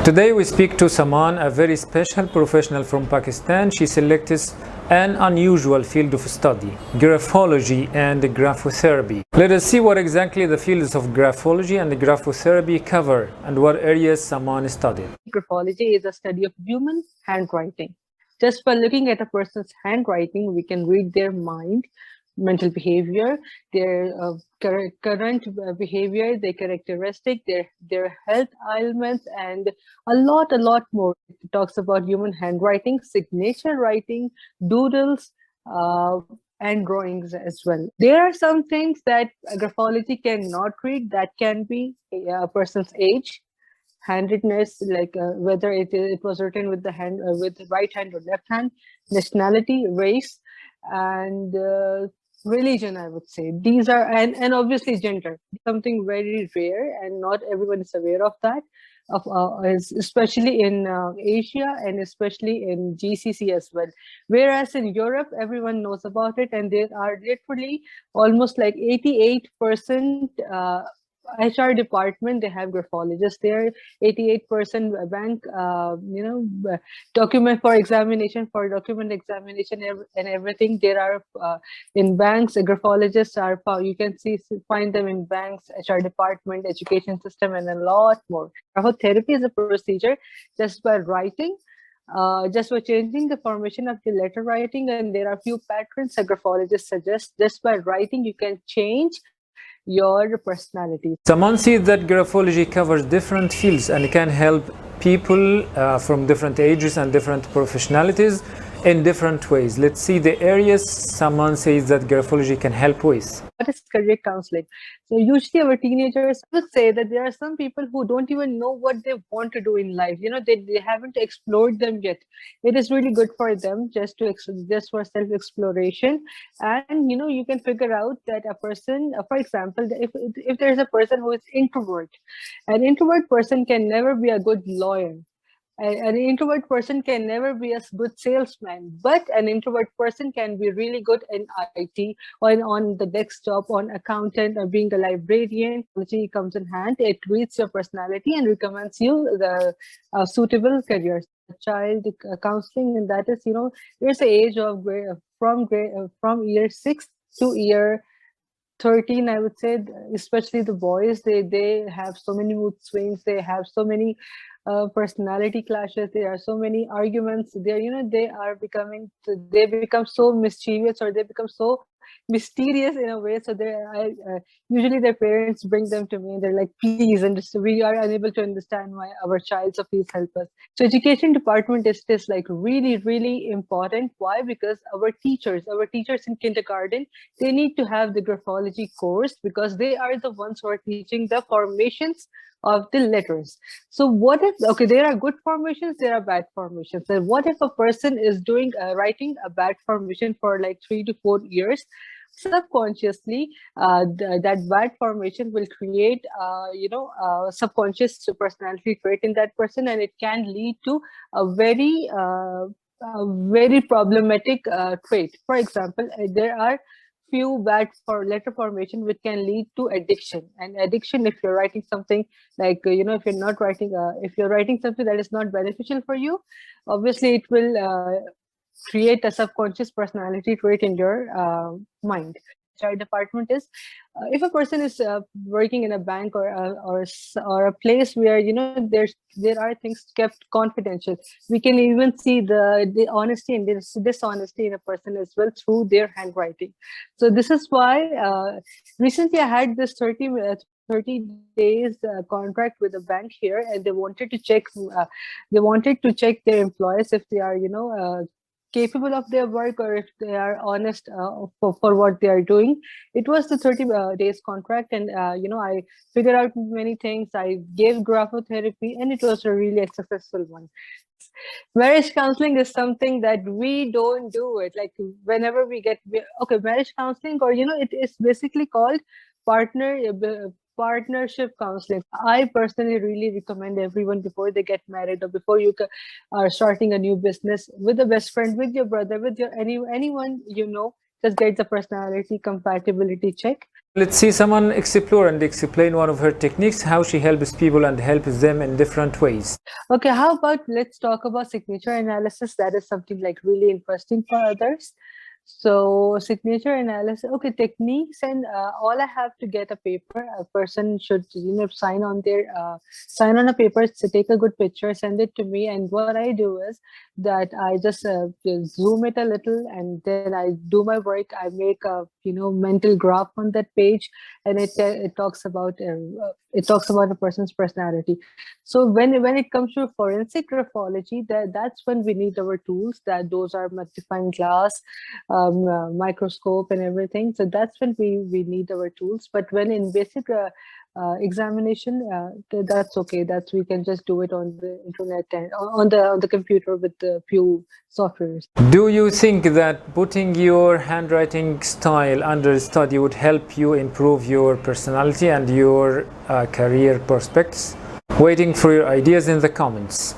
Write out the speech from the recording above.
Today we speak to Saman, a very special professional from Pakistan. She selects an unusual field of study, graphology and graphotherapy. Let us see what exactly the fields of graphology and graphotherapy cover and what areas Saman studied. Graphology is a study of human handwriting. Just by looking at a person's handwriting, we can read their mind, mental behavior, their current behavior, their characteristic, their health ailments, and a lot more. It talks about human handwriting, signature writing, doodles, and drawings as well. There are some things that graphology cannot read. That can be a person's age, handedness, like whether it was written with the hand, with the right hand or left hand, nationality, race, and religion, I would say. These are, and obviously gender, something very rare, and not everyone is aware of that. Especially in Asia and especially in GCC as well. Whereas in Europe, everyone knows about it, and there are literally almost like 88% HR department. They have graphologists there. 88% bank, document for examination, for document examination and everything. There are in banks, graphologists are, you can find them in banks, HR department, education system, and a lot more. Graphotherapy is a procedure just by writing, just by changing the formation of the letter writing, and there are few patterns a graphologist suggests. Just by writing, you can change your personality. Saman sees that graphology covers different fields and can help people from different ages and different professionalities in different ways. Let's see the areas Saman says that graphology can help with. What is career counseling? So usually our teenagers would say that there are some people who don't even know what they want to do in life. They haven't explored them yet. It is really good for them just for self-exploration. And you can figure out that a person, for example, if there's a person who is introvert, an introvert person can never be a good lawyer. An introvert person can never be a good salesman, but an introvert person can be really good in IT or on the desktop, on accountant, or being a librarian. Which comes in hand. It reads your personality and recommends you the suitable careers. Child counseling, and that is, there's an age of from year 6 to year 13, I would say. Especially the boys, they have so many mood swings, they have so many personality clashes, there are so many arguments there. They become so mischievous, or they become so mysterious in a way. So usually their parents bring them to me and they're like, please understand, we are unable to understand our child, so please help us. So education department is like really important. Why? Because our teachers in kindergarten, they need to have the graphology course, because they are the ones who are teaching the formations of the letters. So what if, okay, there are good formations, there are bad formations. And what if a person is doing writing a bad formation for like 3 to 4 years? Subconsciously, that bad formation will create subconscious personality trait in that person, and it can lead to a very problematic trait. For example, there are few bad for letter formation which can lead to addiction. And addiction, if you're writing something like if you're writing something that is not beneficial for you, obviously it will create a subconscious personality trait in your mind. HR department is, if a person is working in a bank or a place where there are things kept confidential, we can even see the honesty and dishonesty in a person as well through their handwriting. So this is why recently I had this 30 days contract with a bank here, and they wanted to check their employees if they are capable of their work, or if they are honest for what they are doing. It was the 30 days contract, and I figured out many things. I gave graphotherapy, and it was a really successful one. Marriage counseling is something that we don't do it. Like whenever marriage counseling, or it is basically called partnership counseling. I personally really recommend everyone, before they get married or before you are starting a new business, with a best friend, with your brother, with anyone just get the personality compatibility check. Let's see someone explore and explain one of her techniques, how she helps people and helps them in different ways. Okay, how about let's talk about signature analysis. That is something like really interesting for others. So signature analysis, okay, techniques, and all I have to get a paper. A person should, sign on a paper, so take a good picture, send it to me, and what I do is that I just zoom it a little, and then I do my work. I make a mental graph on that page, and it talks about a person's personality. So when it comes to forensic graphology, that's when we need our tools. Those are magnifying glass, microscope, and everything. So that's when we need our tools. But when in basic examination, that's okay. That's we can just do it on the internet and on the computer with a few softwares. Do you think that putting your handwriting style under study would help you improve your personality and your career prospects? Waiting for your ideas in the comments.